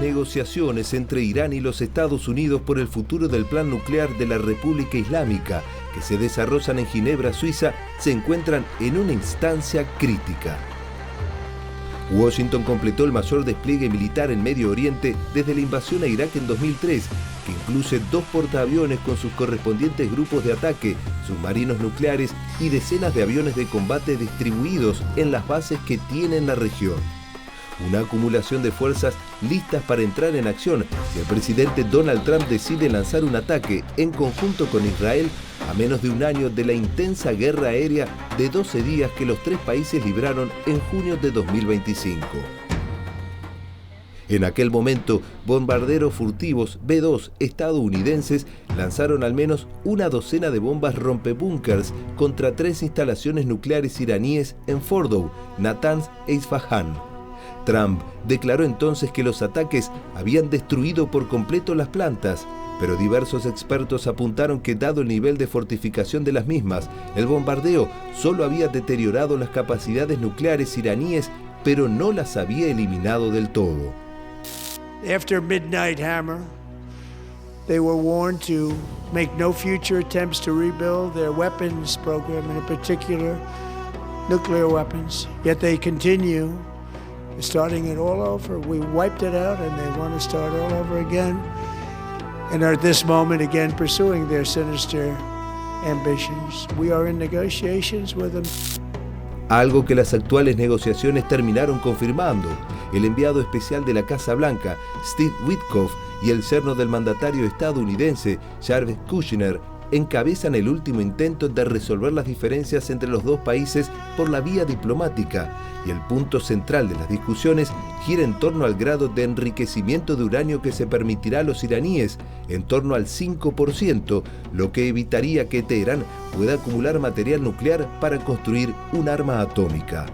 negociaciones entre Irán y los Estados Unidos por el futuro del plan nuclear de la República Islámica, que se desarrollan en Ginebra, Suiza, se encuentran en una instancia crítica. Washington completó el mayor despliegue militar en Medio Oriente desde la invasión a Irak en 2003, que incluye 2 portaaviones con sus correspondientes grupos de ataque, submarinos nucleares y decenas de aviones de combate distribuidos en las bases que tiene en la región. Una acumulación de fuerzas listas para entrar en acción si el presidente Donald Trump decide lanzar un ataque en conjunto con Israel a menos de un año de la intensa guerra aérea de 12 días que los 3 países libraron en junio de 2025. En aquel momento, bombarderos furtivos B-2 estadounidenses lanzaron al menos una docena de bombas rompebúnkers contra 3 instalaciones nucleares iraníes en Fordow, Natanz e Isfahan. Trump declaró entonces que los ataques habían destruido por completo las plantas, pero diversos expertos apuntaron que, dado el nivel de fortificación de las mismas, el bombardeo solo había deteriorado las capacidades nucleares iraníes, pero no las había eliminado del todo. After Midnight Hammer, they were warned to make no future attempts to rebuild their weapons program, and in particular, nuclear weapons. Yet they continue, starting it all over. We wiped it out and they want to start all over again. And are at this moment again pursuing their sinister ambitions. We are in negotiations with them. Algo que las actuales negociaciones terminaron confirmando. El enviado especial de la Casa Blanca, Steve Witkoff, y el yerno del mandatario estadounidense, Jared Kushner, encabezan el último intento de resolver las diferencias entre los 2 países por la vía diplomática, y el punto central de las discusiones gira en torno al grado de enriquecimiento de uranio que se permitirá a los iraníes, en torno al 5%, lo que evitaría que Teherán pueda acumular material nuclear para construir un arma atómica.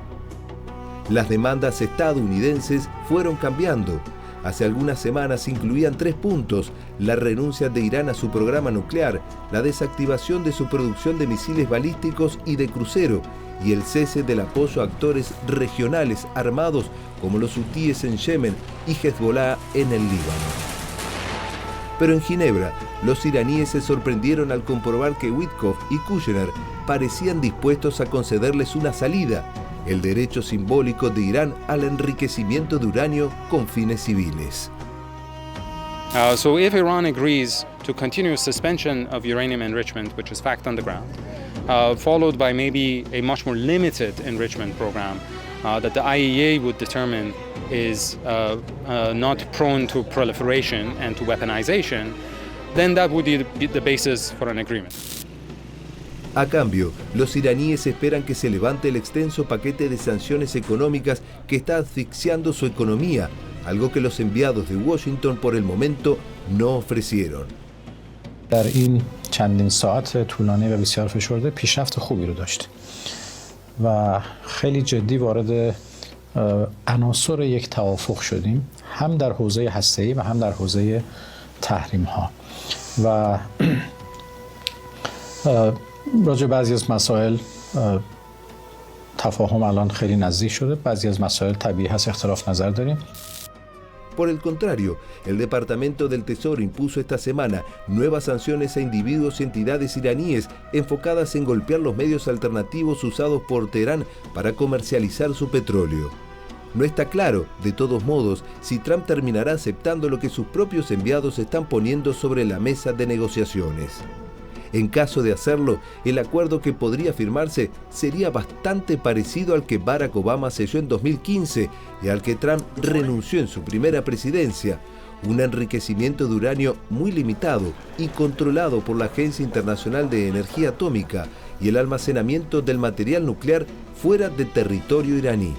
Las demandas estadounidenses fueron cambiando. Hace algunas semanas incluían 3 puntos: la renuncia de Irán a su programa nuclear, la desactivación de su producción de misiles balísticos y de crucero, y el cese del apoyo a actores regionales armados como los hutíes en Yemen y Hezbollah en el Líbano. Pero en Ginebra, los iraníes se sorprendieron al comprobar que Witkoff y Kushner parecían dispuestos a concederles una salida: el derecho simbólico de Irán al enriquecimiento de uranio con fines civiles. So if Iran agrees to continuous suspension of uranium enrichment, which is fact on the ground, followed by maybe a much more limited enrichment program that the IAEA would determine is not prone to proliferation and to weaponization, then that would be the basis for an agreement. A cambio, los iraníes esperan que se levante el extenso paquete de sanciones económicas que está asfixiando su economía, algo que los enviados de Washington por el momento no ofrecieron. در این چندین ساعت طولانی و بسیار فشرده پیشرفت خوبی رو داشتیم و خیلی جدی وارد عناصر یک توافق شدیم، هم در حوزه هسته‌ای و هم در حوزه تحریم‌ها و راجع بعضی از مسائل تفاهم الان خیلی نزدیک شده، بعضی از مسائل طبیعی هست اختلاف نظر داریم. Por el contrario, el Departamento del Tesoro impuso esta semana nuevas sanciones a individuos y entidades iraníes enfocadas en golpear los medios alternativos usados por Teherán para comercializar su petróleo. No está claro, de todos modos, si Trump terminará aceptando lo que sus propios enviados están poniendo sobre la mesa de negociaciones. En caso de hacerlo, el acuerdo que podría firmarse sería bastante parecido al que Barack Obama selló en 2015 y al que Trump renunció en su primera presidencia: un enriquecimiento de uranio muy limitado y controlado por la Agencia Internacional de Energía Atómica, y el almacenamiento del material nuclear fuera de territorio iraní.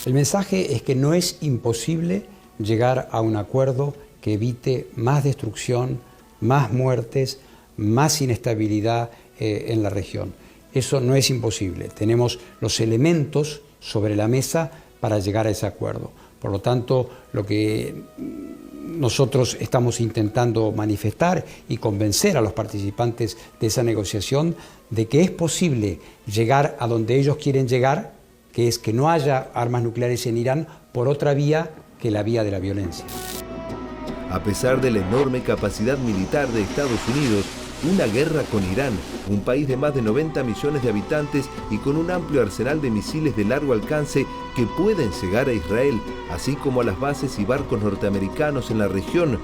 El mensaje es que no es imposible llegar a un acuerdo que evite más destrucción, más muertes, más inestabilidad en la región. Eso no es imposible. Tenemos los elementos sobre la mesa para llegar a ese acuerdo. Por lo tanto, lo que nosotros estamos intentando manifestar y convencer a los participantes de esa negociación de que es posible llegar a donde ellos quieren llegar, que es que no haya armas nucleares en Irán, por otra vía que la vía de la violencia. A pesar de la enorme capacidad militar de Estados Unidos, una guerra con Irán, un país de más de 90 millones de habitantes y con un amplio arsenal de misiles de largo alcance que pueden cegar a Israel, así como a las bases y barcos norteamericanos en la región,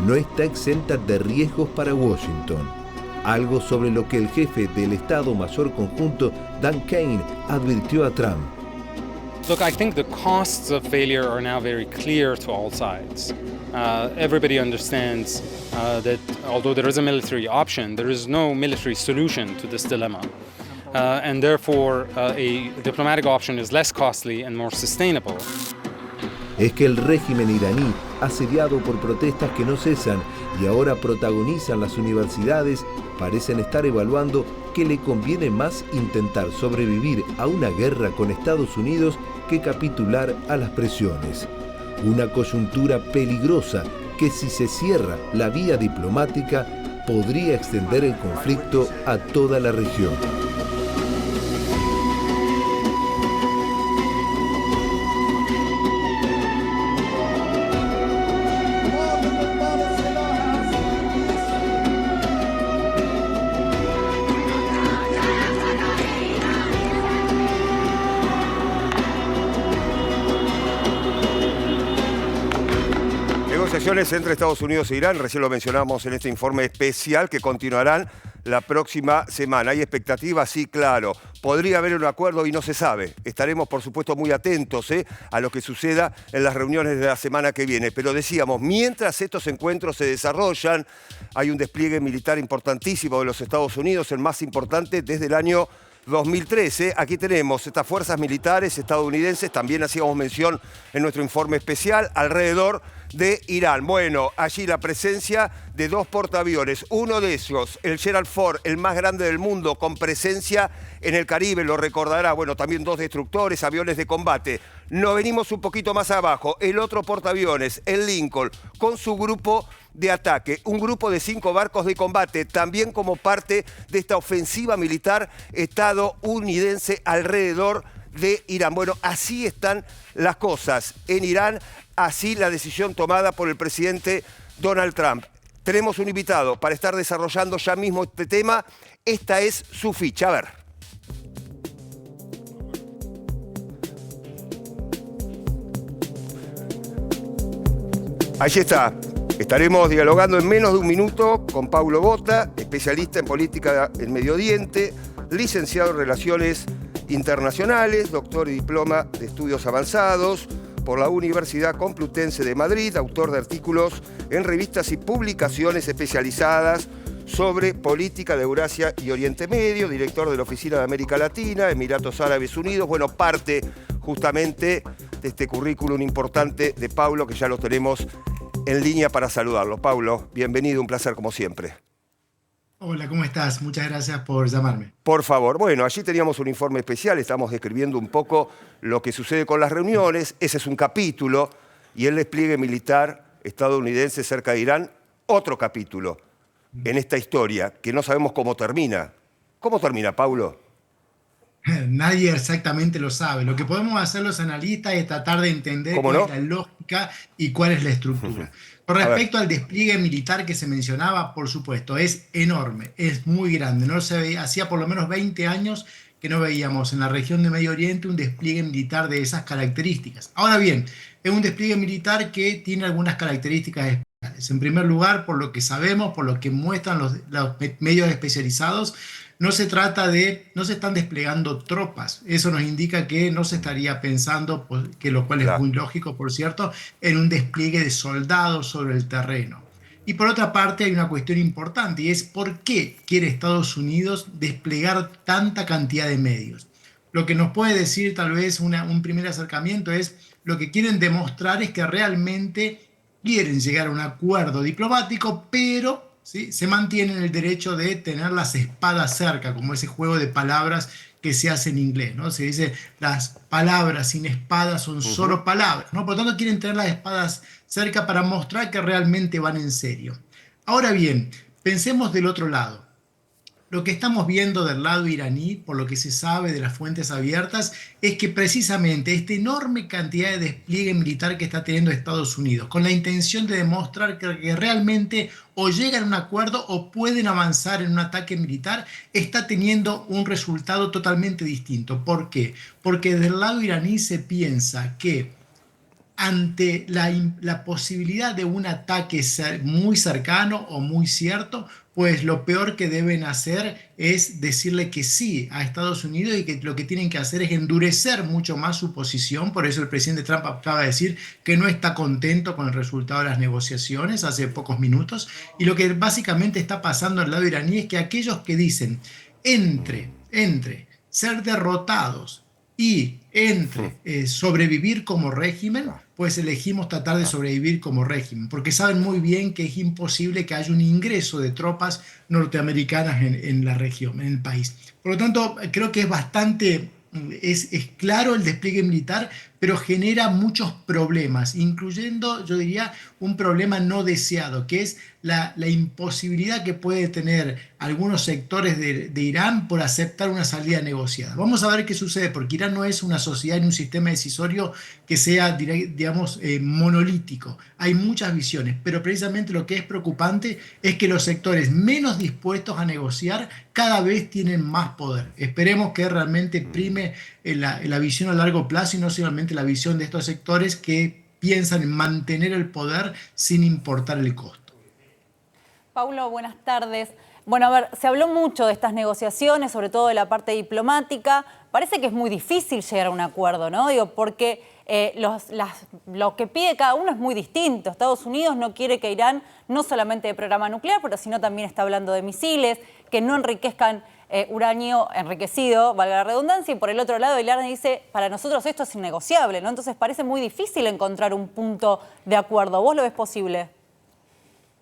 no está exenta de riesgos para Washington. Algo sobre lo que el jefe del Estado Mayor Conjunto, Dan Kane, advirtió a Trump. Look, I think the costs of failure are now very clear to all sides. Everybody understands that although there is a military option, there is no military solution to this dilemma. And therefore, a diplomatic option is less costly and more sustainable. Es que el régimen iraní, asediado por protestas que no cesan y ahora protagonizan las universidades, parecen estar evaluando que le conviene más intentar sobrevivir a una guerra con Estados Unidos que capitular a las presiones. Una coyuntura peligrosa que, si se cierra la vía diplomática, podría extender el conflicto a toda la región. Negociaciones entre Estados Unidos e Irán, recién lo mencionamos en este informe especial, que continuarán la próxima semana. ¿Hay expectativas? Sí, claro. Podría haber un acuerdo y no se sabe. Estaremos, por supuesto, muy atentos a lo que suceda en las reuniones de la semana que viene. Pero decíamos, mientras estos encuentros se desarrollan, hay un despliegue militar importantísimo de los Estados Unidos, el más importante desde el año 2013. Aquí tenemos estas fuerzas militares estadounidenses, también hacíamos mención en nuestro informe especial, alrededor de Irán. Bueno, allí la presencia de 2 portaaviones, uno de ellos, el Gerald Ford, el más grande del mundo, con presencia en el Caribe, lo recordará, bueno, también 2 destructores, aviones de combate. Nos venimos un poquito más abajo, el otro portaaviones, el Lincoln, con su grupo de ataque, un grupo de 5 barcos de combate, también como parte de esta ofensiva militar estadounidense alrededor de Irán. Bueno, así están las cosas en Irán, así la decisión tomada por el presidente Donald Trump. Tenemos un invitado para estar desarrollando ya mismo este tema. Esta es su ficha. A ver. Allí está. Estaremos dialogando en menos de un minuto con Paulo Botta, especialista en política en Medio Oriente, licenciado en Relaciones Internacionales, doctor y diploma de estudios avanzados por la Universidad Complutense de Madrid, autor de artículos en revistas y publicaciones especializadas sobre política de Eurasia y Oriente Medio, director de la Oficina de América Latina, Emiratos Árabes Unidos. Bueno, parte justamente de este currículum importante de Paulo, que ya lo tenemos en línea para saludarlo. Paulo, bienvenido, un placer como siempre. Hola, ¿cómo estás? Muchas gracias por llamarme. Por favor. Bueno, allí teníamos un informe especial, estamos describiendo un poco lo que sucede con las reuniones. Ese es un capítulo, y el despliegue militar estadounidense cerca de Irán, otro capítulo en esta historia, que no sabemos cómo termina. ¿Cómo termina, Paulo? Nadie exactamente lo sabe. Lo que podemos hacer los analistas es tratar de entender cuál es la lógica y cuál es la estructura. Con respecto al despliegue militar que se mencionaba, por supuesto, es enorme, es muy grande. No se veía, hacía por lo menos 20 años que no veíamos en la región de Medio Oriente un despliegue militar de esas características. Ahora bien, es un despliegue militar que tiene algunas características especiales. En primer lugar, por lo que sabemos, por lo que muestran los medios especializados, no se están desplegando tropas. Eso nos indica que no se estaría pensando, que lo cual es muy lógico, por cierto, en un despliegue de soldados sobre el terreno. Y por otra parte hay una cuestión importante, y es ¿por qué quiere Estados Unidos desplegar tanta cantidad de medios? Lo que nos puede decir tal vez un primer acercamiento es lo que quieren demostrar es que realmente quieren llegar a un acuerdo diplomático, pero ¿sí? Se mantienen el derecho de tener las espadas cerca, como ese juego de palabras que se hace en inglés, ¿no? Se dice las palabras sin espadas son solo palabras, ¿no? Por lo tanto quieren tener las espadas cerca para mostrar que realmente van en serio. Ahora bien, pensemos del otro lado. Lo que estamos viendo del lado iraní, por lo que se sabe de las fuentes abiertas, es que precisamente esta enorme cantidad de despliegue militar que está teniendo Estados Unidos, con la intención de demostrar que realmente o llegan a un acuerdo o pueden avanzar en un ataque militar, está teniendo un resultado totalmente distinto. ¿Por qué? Porque del lado iraní se piensa que ante la posibilidad de un ataque muy cercano o muy cierto, pues lo peor que deben hacer es decirle que sí a Estados Unidos y que lo que tienen que hacer es endurecer mucho más su posición. Por eso el presidente Trump acaba de decir que no está contento con el resultado de las negociaciones hace pocos minutos. Y lo que básicamente está pasando al lado iraní es que aquellos que dicen entre ser derrotados y entre sobrevivir como régimen, pues elegimos tratar de sobrevivir como régimen, porque saben muy bien que es imposible que haya un ingreso de tropas norteamericanas en la región, en el país. Por lo tanto, creo que es claro el despliegue militar, pero genera muchos problemas, incluyendo, yo diría, un problema no deseado, que es la imposibilidad que puede tener algunos sectores de Irán por aceptar una salida negociada. Vamos a ver qué sucede, porque Irán no es una sociedad ni un sistema decisorio que sea, digamos, monolítico. Hay muchas visiones, pero precisamente lo que es preocupante es que los sectores menos dispuestos a negociar cada vez tienen más poder. Esperemos que realmente prime la visión a largo plazo y no solamente la visión de estos sectores que piensan en mantener el poder sin importar el costo. Paulo, buenas tardes. Bueno, a ver, se habló mucho de estas negociaciones, sobre todo de la parte diplomática. Parece que es muy difícil llegar a un acuerdo, ¿no? Digo, porque lo que pide cada uno es muy distinto. Estados Unidos no quiere que Irán no solamente de programa nuclear, pero sino también está hablando de misiles, que no enriquezcan uranio enriquecido, valga la redundancia, y por el otro lado Irán dice, para nosotros esto es innegociable, ¿no? Entonces parece muy difícil encontrar un punto de acuerdo. ¿Vos lo ves posible?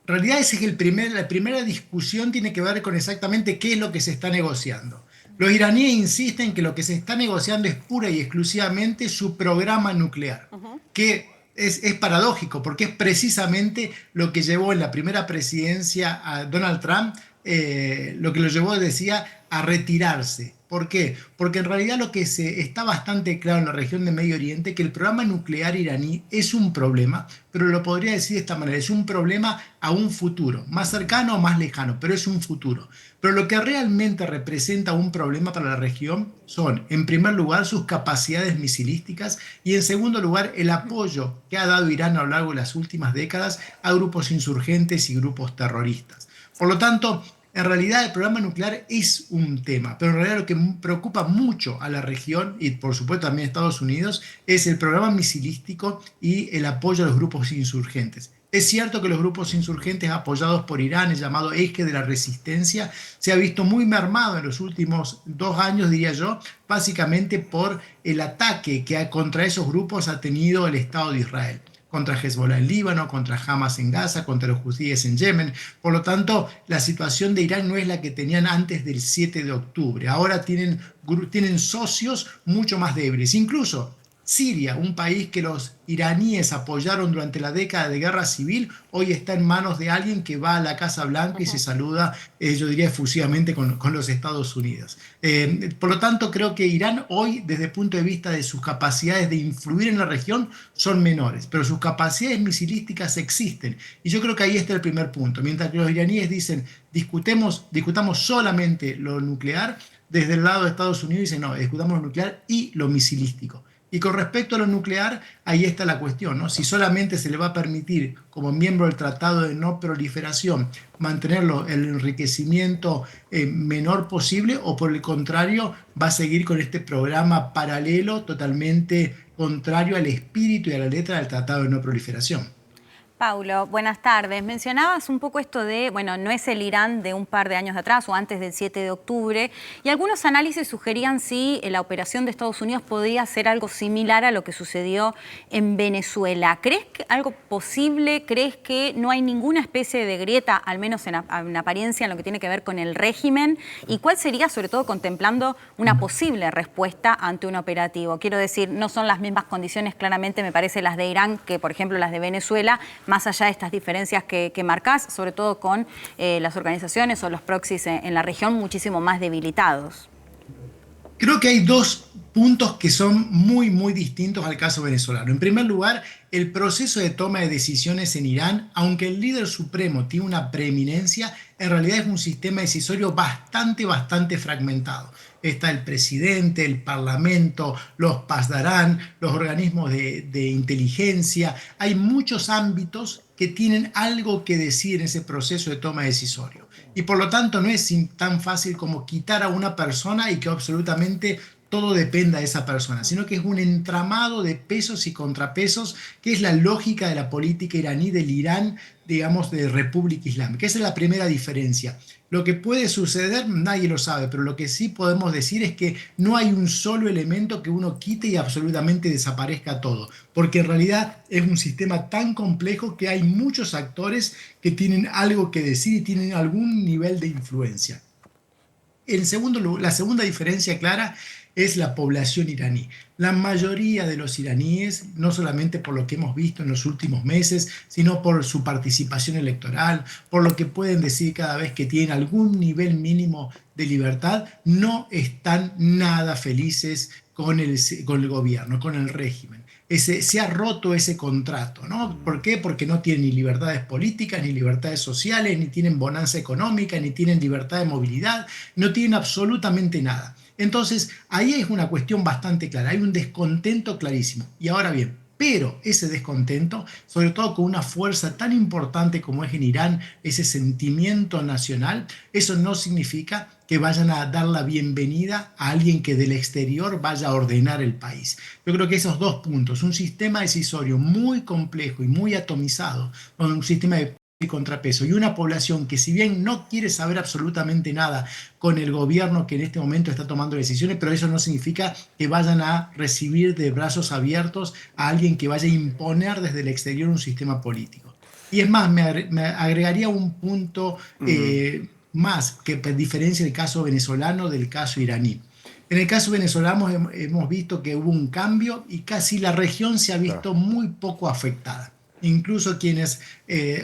En realidad es que la primera discusión tiene que ver con exactamente qué es lo que se está negociando. Los iraníes insisten que lo que se está negociando es pura y exclusivamente su programa nuclear, que es paradójico, porque es precisamente lo que llevó en la primera presidencia a Donald Trump, lo que lo llevó, decía, a retirarse. ¿Por qué? Porque en realidad lo que está bastante claro en la región de Medio Oriente, que el programa nuclear iraní es un problema, pero lo podría decir de esta manera, es un problema a un futuro, más cercano o más lejano, pero es un futuro. Pero lo que realmente representa un problema para la región son, en primer lugar, sus capacidades misilísticas y, en segundo lugar, el apoyo que ha dado Irán a lo largo de las últimas décadas a grupos insurgentes y grupos terroristas. Por lo tanto, en realidad el programa nuclear es un tema, pero en realidad lo que preocupa mucho a la región y por supuesto también a Estados Unidos es el programa misilístico y el apoyo a los grupos insurgentes. Es cierto que los grupos insurgentes apoyados por Irán, el llamado eje de la resistencia, se ha visto muy mermado en los últimos 2 años, diría yo, básicamente por el ataque que contra esos grupos ha tenido el Estado de Israel. Contra Hezbollah en Líbano, contra Hamas en Gaza, contra los hutíes en Yemen. Por lo tanto, la situación de Irán no es la que tenían antes del 7 de octubre. Ahora tienen socios mucho más débiles. Incluso Siria, un país que los iraníes apoyaron durante la década de guerra civil, hoy está en manos de alguien que va a la Casa Blanca y se saluda, yo diría, efusivamente con los Estados Unidos. Por lo tanto, creo que Irán hoy, desde el punto de vista de sus capacidades de influir en la región, son menores, pero sus capacidades misilísticas existen. Y yo creo que ahí está el primer punto. Mientras que los iraníes dicen, discutamos solamente lo nuclear, desde el lado de Estados Unidos dicen, no, discutamos lo nuclear y lo misilístico. Y con respecto a lo nuclear, ahí está la cuestión, ¿no? Si solamente se le va a permitir, como miembro del Tratado de No Proliferación, mantenerlo el enriquecimiento menor posible, o por el contrario, va a seguir con este programa paralelo totalmente contrario al espíritu y a la letra del Tratado de No Proliferación. Paulo, buenas tardes. Mencionabas un poco esto de, bueno, no es el Irán de un par de años atrás o antes del 7 de octubre, y algunos análisis sugerían si la operación de Estados Unidos podía ser algo similar a lo que sucedió en Venezuela. ¿Crees que algo posible? ¿Crees que no hay ninguna especie de grieta, al menos en apariencia, en lo que tiene que ver con el régimen? ¿Y cuál sería, sobre todo, contemplando una posible respuesta ante un operativo? Quiero decir, no son las mismas condiciones, claramente, me parece, las de Irán que, por ejemplo, las de Venezuela, más allá de estas diferencias que marcás, sobre todo con las organizaciones o los proxies en la región muchísimo más debilitados? Creo que hay dos puntos que son muy, muy distintos al caso venezolano. En primer lugar, el proceso de toma de decisiones en Irán, aunque el líder supremo tiene una preeminencia, en realidad es un sistema decisorio bastante fragmentado. Está el presidente, el parlamento, los pasdarán, los organismos de inteligencia. Hay muchos ámbitos que tienen algo que decir en ese proceso de toma decisorio. Y por lo tanto no es tan fácil como quitar a una persona y que absolutamente todo dependa de esa persona, sino que es un entramado de pesos y contrapesos, que es la lógica de la política iraní, del Irán, digamos, de República Islámica. Esa es la primera diferencia. Lo que puede suceder, nadie lo sabe, pero lo que sí podemos decir es que no hay un solo elemento que uno quite y absolutamente desaparezca todo, porque en realidad es un sistema tan complejo que hay muchos actores que tienen algo que decir y tienen algún nivel de influencia. En segundo lugar, la segunda diferencia clara es la población iraní. La mayoría de los iraníes, no solamente por lo que hemos visto en los últimos meses, sino por su participación electoral, por lo que pueden decir cada vez que tienen algún nivel mínimo de libertad, no están nada felices con el gobierno, con el régimen. Se ha roto ese contrato, ¿no? ¿Por qué? Porque no tienen ni libertades políticas, ni libertades sociales, ni tienen bonanza económica, ni tienen libertad de movilidad, no tienen absolutamente nada. Entonces, ahí es una cuestión bastante clara, hay un descontento clarísimo. Y ahora bien, pero ese descontento, sobre todo con una fuerza tan importante como es en Irán, ese sentimiento nacional, eso no significa que vayan a dar la bienvenida a alguien que del exterior vaya a ordenar el país. Yo creo que esos dos puntos, un sistema decisorio muy complejo y muy atomizado, un sistema de contrapeso y una población que si bien no quiere saber absolutamente nada con el gobierno que en este momento está tomando decisiones, pero eso no significa que vayan a recibir de brazos abiertos a alguien que vaya a imponer desde el exterior un sistema político. Y es más, me agregaría un punto más que diferencia el caso venezolano del caso iraní. En el caso venezolano hemos visto que hubo un cambio y casi la región se ha visto muy poco afectada. Incluso quienes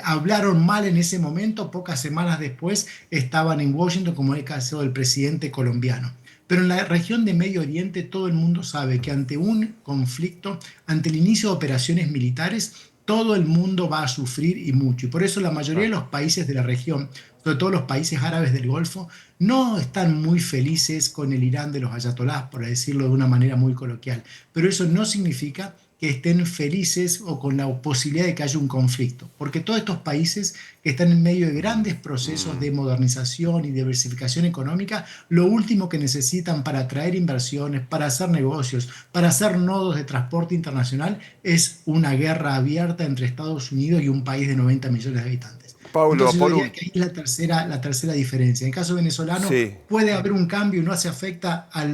hablaron mal en ese momento, pocas semanas después estaban en Washington, como el caso del presidente colombiano. Pero en la región de Medio Oriente todo el mundo sabe que ante un conflicto, ante el inicio de operaciones militares, todo el mundo va a sufrir y mucho. Y por eso la mayoría de los países de la región, sobre todo los países árabes del Golfo, no están muy felices con el Irán de los ayatolás, por decirlo de una manera muy coloquial. Pero eso no significa que estén felices o con la posibilidad de que haya un conflicto, porque todos estos países que están en medio de grandes procesos de modernización y diversificación económica, lo último que necesitan para atraer inversiones, para hacer negocios, para hacer nodos de transporte internacional, es una guerra abierta entre Estados Unidos y un país de 90 millones de habitantes. Paulo, Entonces, yo diría que ahí es la tercera diferencia. En el caso venezolano puede haber un cambio y no se afecta a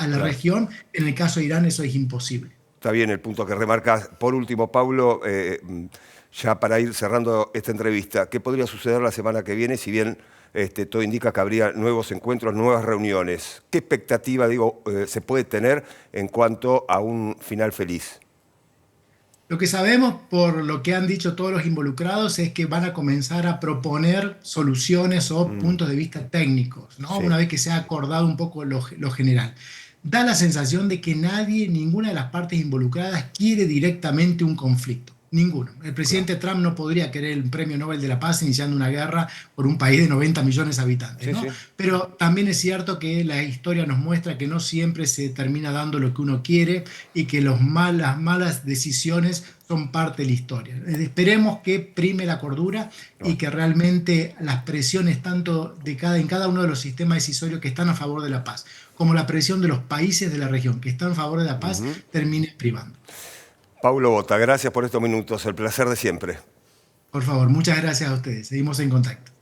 la región. En el caso de Irán eso es imposible. Está bien el punto que remarcas. Por último, Paulo, ya para ir cerrando esta entrevista, ¿qué podría suceder la semana que viene? Si bien todo indica que habría nuevos encuentros, nuevas reuniones. ¿Qué expectativa, se puede tener en cuanto a un final feliz? Lo que sabemos, por lo que han dicho todos los involucrados, es que van a comenzar a proponer soluciones o puntos de vista técnicos, ¿no? Una vez que se ha acordado un poco lo general. Da la sensación de que ninguna de las partes involucradas quiere directamente un conflicto. Ninguno. El presidente Trump no podría querer el premio Nobel de la Paz iniciando una guerra por un país de 90 millones de habitantes, ¿no? Pero también es cierto que la historia nos muestra que no siempre se termina dando lo que uno quiere y que las malas decisiones son parte de la historia. Esperemos que prime la cordura y que realmente las presiones tanto en cada uno de los sistemas decisorios que están a favor de la paz, como la presión de los países de la región que están a favor de la paz, termine privando. Paulo Botta, gracias por estos minutos, el placer de siempre. Por favor, muchas gracias a ustedes. Seguimos en contacto.